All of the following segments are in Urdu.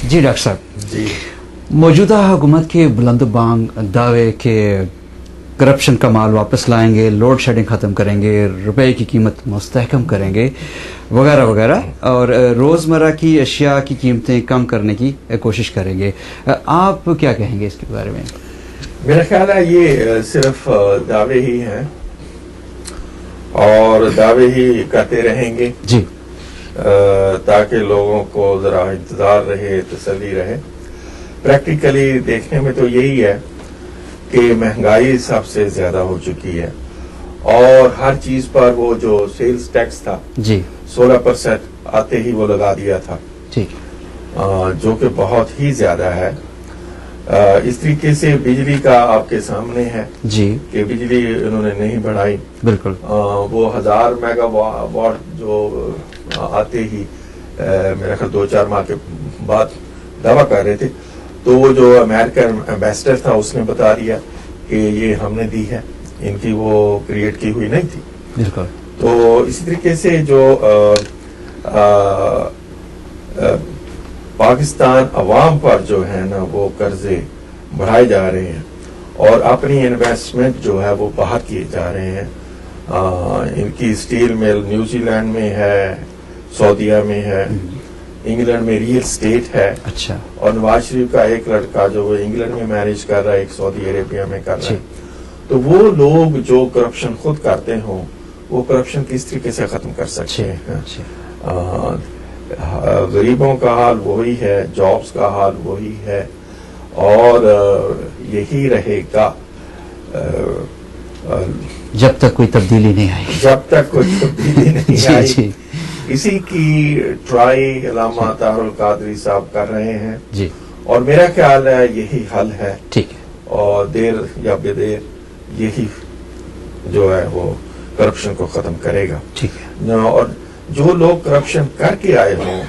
جی ڈاکٹر صاحب جی موجودہ حکومت کے بلند بانگ دعوے کہ کرپشن کا مال واپس لائیں گے, لوڈ شیڈنگ ختم کریں گے, روپے کی قیمت مستحکم کریں گے وغیرہ وغیرہ, اور روزمرہ کی اشیاء کی قیمتیں کم کرنے کی کوشش کریں گے, آپ کیا کہیں گے اس کے بارے میں؟ میرا خیال ہے یہ صرف دعوے ہی ہیں اور دعوے ہی کرتے رہیں گے جی تاکہ لوگوں کو ذرا انتظار رہے, تسلی رہے. پریکٹیکلی دیکھنے میں تو یہی ہے کہ مہنگائی سب سے زیادہ ہو چکی ہے اور ہر چیز پر وہ جو سیلز ٹیکس تھا جی 16% آتے ہی وہ لگا دیا تھا, ٹھیک, جو کہ بہت ہی زیادہ ہے. اس طریقے سے بجلی کا آپ کے سامنے ہے جی کہ بجلی انہوں نے نہیں بڑھائی, بالکل, وہ 1000 میگا واٹ جو آتے ہی میرا خیال 2-4 ماہ کے بعد دعویٰ کر رہے تھے, تو وہ جو امریکن ایمبیسڈر تھا اس نے بتا دیا کہ یہ ہم نے دی ہے, ان کی وہ کریٹ کی ہوئی نہیں تھی. بالکل. تو اسی طریقے سے جو پاکستان عوام پر جو ہے نا وہ قرضے بڑھائے جا رہے ہیں اور اپنی انویسٹمنٹ جو ہے وہ باہر کیے جا رہے ہیں. ان کی اسٹیل مل نیوزی لینڈ میں ہے, سعودیہ میں ہے, انگلینڈ میں ریئل اسٹیٹ ہے. اچھا, اور نواز شریف کا ایک لڑکا جو وہ انگلینڈ میں مینیج کر رہا ہے, ایک سعودی عربیہ میں کر رہا ہے. تو وہ لوگ جو کرپشن خود کرتے ہوں وہ کرپشن کس طریقے سے ختم کر سکتے ہیں. غریبوں کا حال وہی ہے, جابس کا حال وہی ہے اور یہی رہے گا جب تک کوئی تبدیلی نہیں آئی. جب تک کوئی تبدیلی نہیں آئی. اسی کی ٹرائی علامہ طاہر القادری صاحب کر رہے ہیں جی, اور میرا خیال ہے یہی حل ہے. ٹھیک ہے, اور دیر یا بے دیر یہی جو ہے وہ کرپشن کو ختم کرے گا. ٹھیک ہے. اور جو لوگ کرپشن کر کے آئے ہوں,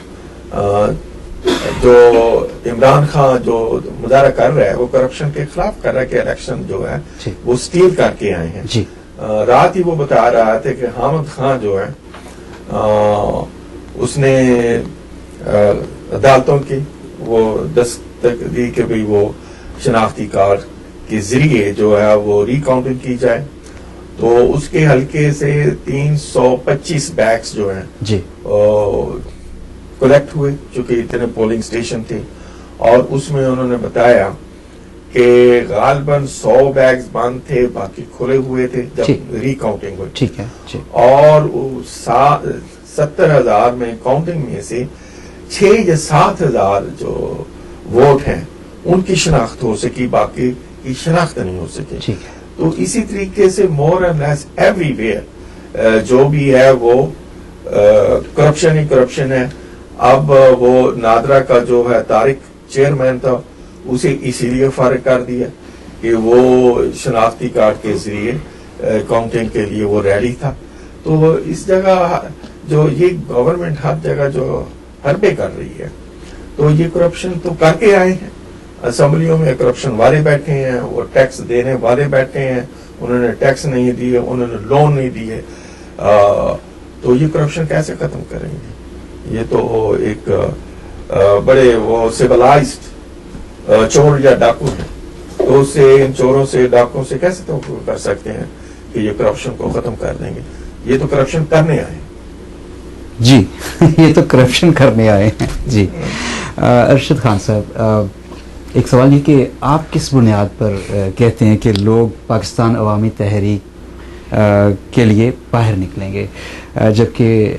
جو عمران خان جو مظاہرہ کر رہا ہے وہ کرپشن کے خلاف کر رہا ہے کہ الیکشن جو ہے وہ اسٹیل کر کے آئے ہیں. جی, رات ہی وہ بتا رہا تھا کہ حامد خان جو ہے اس نے عدالتوں کی وہ دستک دی کہ بھئی وہ شناختی کارڈ کے ذریعے جو ہے وہ ری کاؤنٹنگ کی جائے. تو اس کے حلقے سے 325 بیگز جو ہیں جی کلیکٹ ہوئے, چونکہ اتنے پولنگ اسٹیشن تھے, اور اس میں انہوں نے بتایا کہ غالباً 100 بیگز بند تھے, باقی کھلے ہوئے تھے جب ری کاؤنٹنگ ہوئی. ٹھیک ہے. اور 70,000 میں کاؤنٹنگ میں سے 6 یا 7,000 جو ووٹ ہیں ان کی شناخت ہو سکی, باقی کی شناخت نہیں ہو سکی. ٹھیک ہے. تو اسی طریقے سے more and less every where جو بھی ہے وہ کرپشن ہی کرپشن ہے. اب وہ نادرا کا جو ہے طارق چیئرمین تھا, اسے اسی لیے فارغ کر دیا کہ وہ شناختی کارڈ کے ذریعے کاؤنٹنگ کے لیے وہ ریڈی تھا. تو اس جگہ جو یہ گورنمنٹ ہر جگہ جو حربے کر رہی ہے, تو یہ کرپشن تو کر کے آئے ہیں. اسمبلیوں میں کرپشن والے بیٹھے ہیں, وہ ٹیکس دینے والے بیٹھے ہیں, انہوں نے ٹیکس نہیں دیے, انہوں نے لون نہیں دیے, تو یہ کرپشن کیسے ختم کریں گے؟ یہ تو ایک بڑے وہ سیولائزڈ چور یا ڈاکو ہیں, تو اس سے ان چوروں سے ڈاکوں سے کیسے تو کر سکتے ہیں کہ یہ کرپشن کو ختم کر دیں گے؟ یہ تو کرپشن کرنے آئے ہیں. جی یہ تو کرپشن کرنے آئے ہیں. جی ارشد خان صاحب, ایک سوال یہ کہ آپ کس بنیاد پر کہتے ہیں کہ لوگ پاکستان عوامی تحریک کے لیے باہر نکلیں گے, جبکہ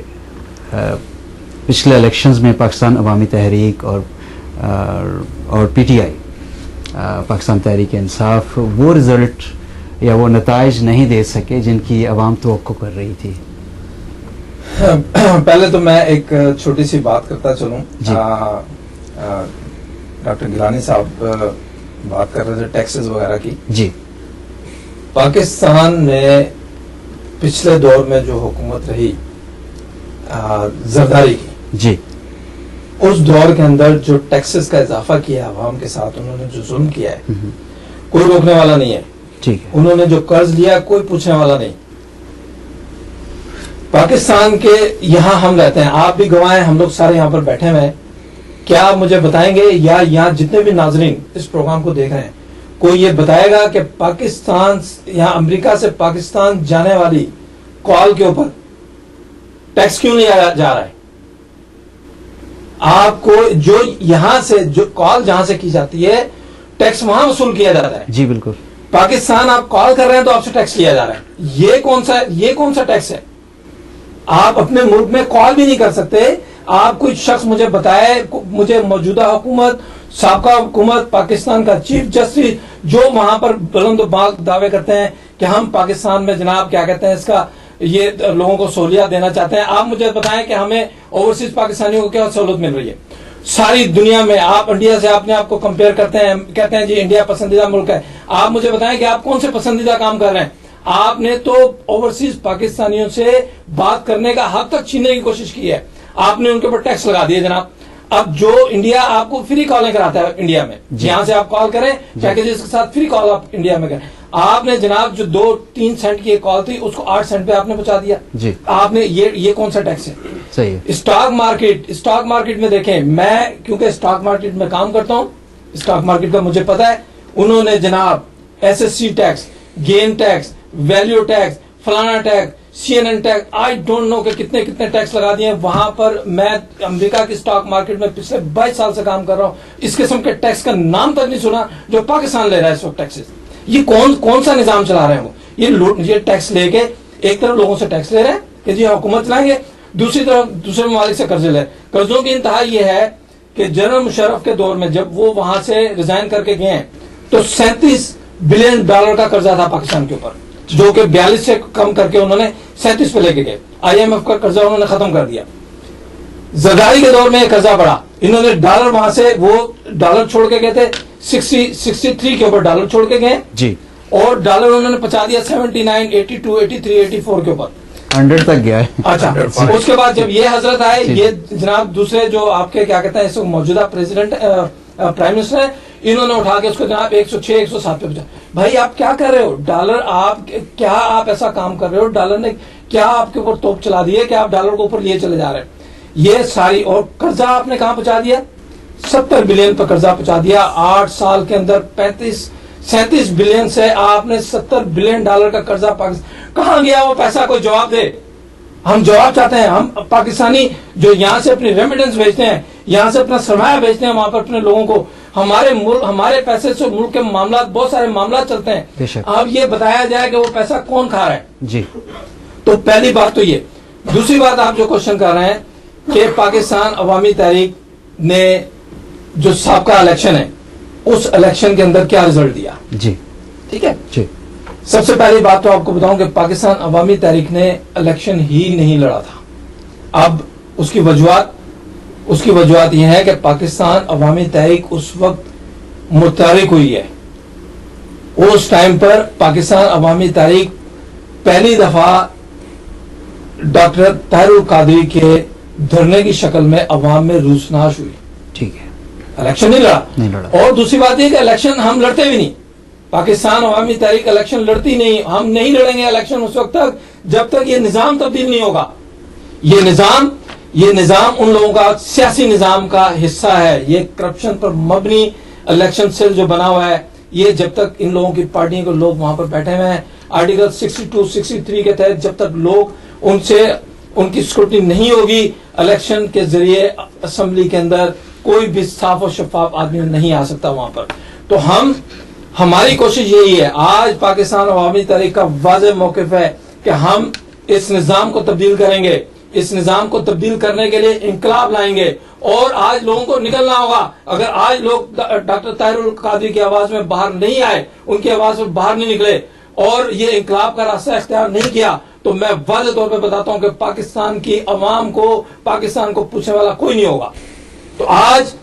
پچھلے الیکشنز میں پاکستان عوامی تحریک اور P T I Pakistan Tehreek Insaf وہ رزلٹ یا وہ نتائج نہیں دے سکے جن کی عوام توقع کر رہی تھی؟ پہلے تو میں ایک چھوٹی سی بات کرتا چلوں. ڈاکٹر گیلانی صاحب بات کر رہے تھے ٹیکسز وغیرہ کی. جی, پاکستان میں پچھلے دور میں جو حکومت رہی زرداری کی, جی, اس دور کے اندر جو ٹیکسز کا اضافہ کیا ہے عوام کے ساتھ, انہوں نے جو ظلم کیا ہے کوئی روکنے والا نہیں ہے. ٹھیک ہے. انہوں نے جو قرض لیا کوئی پوچھنے والا نہیں. پاکستان کے یہاں ہم رہتے ہیں, آپ بھی گواہ ہیں, ہم لوگ سارے یہاں پر بیٹھے ہوئے ہیں. کیا آپ مجھے بتائیں گے یا یہاں جتنے بھی ناظرین اس پروگرام کو دیکھ رہے ہیں کوئی یہ بتائے گا کہ پاکستان یہاں امریکہ سے پاکستان جانے والی کال کے اوپر ٹیکس کیوں نہیں جا رہا ہے؟ آپ کو جو یہاں سے جو کال جہاں سے کی جاتی ہے ٹیکس وہاں وصول کیا جاتا ہے. جی بالکل. پاکستان آپ کال کر رہے ہیں تو آپ سے ٹیکس لیا جا رہا ہے. یہ کون سا ٹیکس ہے؟ آپ اپنے ملک میں کال بھی نہیں کر سکتے. آپ کوئی شخص مجھے بتائے, مجھے موجودہ حکومت, سابقہ حکومت, پاکستان کا چیف جسٹس جو وہاں پر بلند و باغ دعوے کرتے ہیں کہ ہم پاکستان میں جناب کیا کہتے ہیں اس کا یہ لوگوں کو سہولیات دینا چاہتے ہیں, آپ مجھے بتائیں کہ ہمیں اوورسیز پاکستانیوں کو کیا سہولت مل رہی ہے ساری دنیا میں. آپ انڈیا سے اپنے آپ کو کمپیئر کرتے ہیں, کہتے ہیں جی انڈیا پسندیدہ ملک ہے. آپ مجھے بتائیں کہ آپ کون سے پسندیدہ کام کر رہے ہیں؟ آپ نے تو اوورسیز پاکستانیوں سے بات کرنے کا حق تک چھیننے کی کوشش کی ہے. آپ نے ان کے اوپر ٹیکس لگا دیا جناب. اب جو انڈیا آپ کو فری کالیں کراتا ہے انڈیا میں, یہاں سے آپ کال کریں پیکیجز کے ساتھ فری کال آپ انڈیا میں کریں, آپ نے جناب جو 2-3 سینٹ کی ایک کال تھی اس کو 8 سینٹ پہ آپ نے پہنچا دیا. آپ نے یہ کون سا ٹیکس ہے؟ صحیح. اسٹاک مارکیٹ میں دیکھیں, میں کیونکہ اسٹاک مارکیٹ میں کام کرتا ہوں, اسٹاک مارکیٹ کا مجھے پتا ہے. انہوں نے جناب SSC tax, gain tax, value tax, فلانا tax, CNN tax, I don't know کہ کتنے ٹیکس لگا دیے ہیں وہاں پر. میں امریکہ کی اسٹاک مارکیٹ میں پچھلے 22 سال سے کام کر رہا ہوں, اس قسم کے ٹیکس کا نام تک نہیں سنا جو پاکستان لے رہا ہے اس وقت ٹیکسز. یہ کون سا نظام چلا رہے ہیں وہ؟ یہ ٹیکس لے کے ایک طرف لوگوں سے ٹیکس لے رہے ہیں کہ جی حکومت چلائیں گے, دوسری طرف دوسرے ممالک سے قرضے لے. قرضوں کی انتہا یہ ہے کہ جنرل مشرف کے دور میں جب وہ وہاں سے ریزائن کر کے گئے ہیں تو $37 بلین کا قرضہ تھا پاکستان کے اوپر, جو کہ 42 سے کم کر کے انہوں نے 37 پہ لے کے گئے. IMF کا قرضہ انہوں نے ختم کر دیا. زرداری کے دور میں یہ قرضہ بڑھا, انہوں نے ڈالر وہاں سے وہ ڈالر چھوڑ کے گئے تھے 63 کے اوپر ڈالر چھوڑ کے گئے جی, اور ڈالر انہوں نے پہنچا دیا 79, 82, 83, 84 کے اوپر 100 تک گیا ہے. اچھا, اس کے بعد جب یہ حضرت آئے, یہ جناب دوسرے جو آپ کے کیا کہتے ہیں اس موجودہ پریزیڈنٹ پرائم منسٹر ہیں, انہوں نے اٹھا کے اس کو جناب 106, 107 پہ پہنچا. بھائی آپ کیا کر رہے ہو؟ ڈالر آپ ایسا کام کر رہے ہو, ڈالر نے کیا آپ کے اوپر توپ چلا دی ہے کہ آپ ڈالر کو اوپر لیے چلے جا رہے ہیں؟ یہ ساری, اور قرضہ آپ نے کہاں پہنچا دیا؟ 70 بلین پر قرضہ پہنچا دیا. 8 سال کے اندر 37 بلین سے آپ نے $70 بلین کا قرضہ پاکستان. کہاں گیا وہ پیسہ؟ کوئی جواب دے. ہم جواب چاہتے ہیں. ہم پاکستانی جو یہاں سے اپنی ریمیٹنس بھیجتے ہیں, یہاں سے اپنا سرمایہ بھیجتے ہیں وہاں پر اپنے لوگوں کو, ہمارے پیسے سے ملک کے معاملات, بہت سارے معاملات چلتے ہیں. اب یہ بتایا جائے کہ وہ پیسہ کون کھا رہا ہے. جی, تو پہلی بات تو یہ. دوسری بات آپ جو کوشچن کر رہے ہیں کہ پاکستان عوامی تحریک نے جو سابقہ الیکشن ہے اس الیکشن کے اندر کیا رزلٹ دیا. جی ٹھیک ہے. جی, سب سے پہلی بات تو آپ کو بتاؤں کہ پاکستان عوامی تحریک نے الیکشن ہی نہیں لڑا تھا. اب اس کی وجوہات یہ ہے کہ پاکستان عوامی تحریک اس وقت متحرک ہوئی ہے. اس ٹائم پر پاکستان عوامی تحریک پہلی دفعہ ڈاکٹر طاہر القادری کے دھرنے کی شکل میں عوام میں روسناش ہوئی. ٹھیک ہے, الیکشن نہیں لڑا. اور دوسری بات یہ کہ الیکشن ہم لڑتے بھی نہیں. پاکستان عوامی تحریک الیکشن لڑتی نہیں. ہم نہیں لڑیں گے الیکشن اس وقت تک جب تک یہ نظام تبدیل نہیں ہوگا. یہ نظام ان لوگوں کا سیاسی نظام کا حصہ ہے. یہ کرپشن پر مبنی الیکشن سیل جو بنا ہوا ہے, یہ جب تک ان لوگوں کی پارٹیوں کے لوگ وہاں پر بیٹھے ہوئے ہیں, آرٹیکل 62, 63 کے تحت جب تک لوگ ان کی سکروٹنی نہیں ہوگی, الیکشن کے ذریعے اسمبلی کے اندر کوئی بھی صاف و شفاف آدمی نہیں آ سکتا وہاں پر. تو ہماری کوشش یہی ہے. آج پاکستان عوامی تحریک کا واضح موقف ہے کہ ہم اس نظام کو تبدیل کریں گے. اس نظام کو تبدیل کرنے کے لیے انقلاب لائیں گے, اور آج لوگوں کو نکلنا ہوگا. اگر آج لوگ ڈاکٹر طاہر القادری کی آواز میں باہر نہیں آئے, ان کی آواز میں باہر نہیں نکلے, اور یہ انقلاب کا راستہ اختیار نہیں کیا, تو میں واضح طور پہ بتاتا ہوں کہ پاکستان کی عوام کو, پاکستان کو پوچھنے والا کوئی نہیں ہوگا. تو آج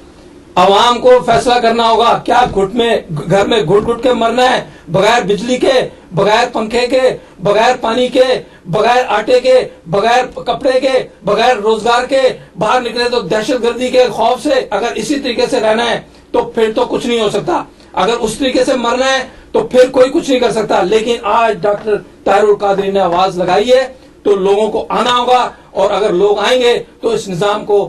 عوام کو فیصلہ کرنا ہوگا, کیا گھر میں گھٹ کے مرنا ہے, بغیر بجلی کے, بغیر پنکھے کے, بغیر پانی کے, بغیر آٹے کے, بغیر کپڑے کے, بغیر روزگار کے, باہر نکلے تو دہشت گردی کے خوف سے. اگر اسی طریقے سے رہنا ہے تو پھر تو کچھ نہیں ہو سکتا. اگر اس طریقے سے مرنا ہے تو پھر کوئی کچھ نہیں کر سکتا. لیکن آج ڈاکٹر طاہر القادری نے آواز لگائی ہے تو لوگوں کو آنا ہوگا, اور اگر لوگ آئیں گے تو اس نظام کو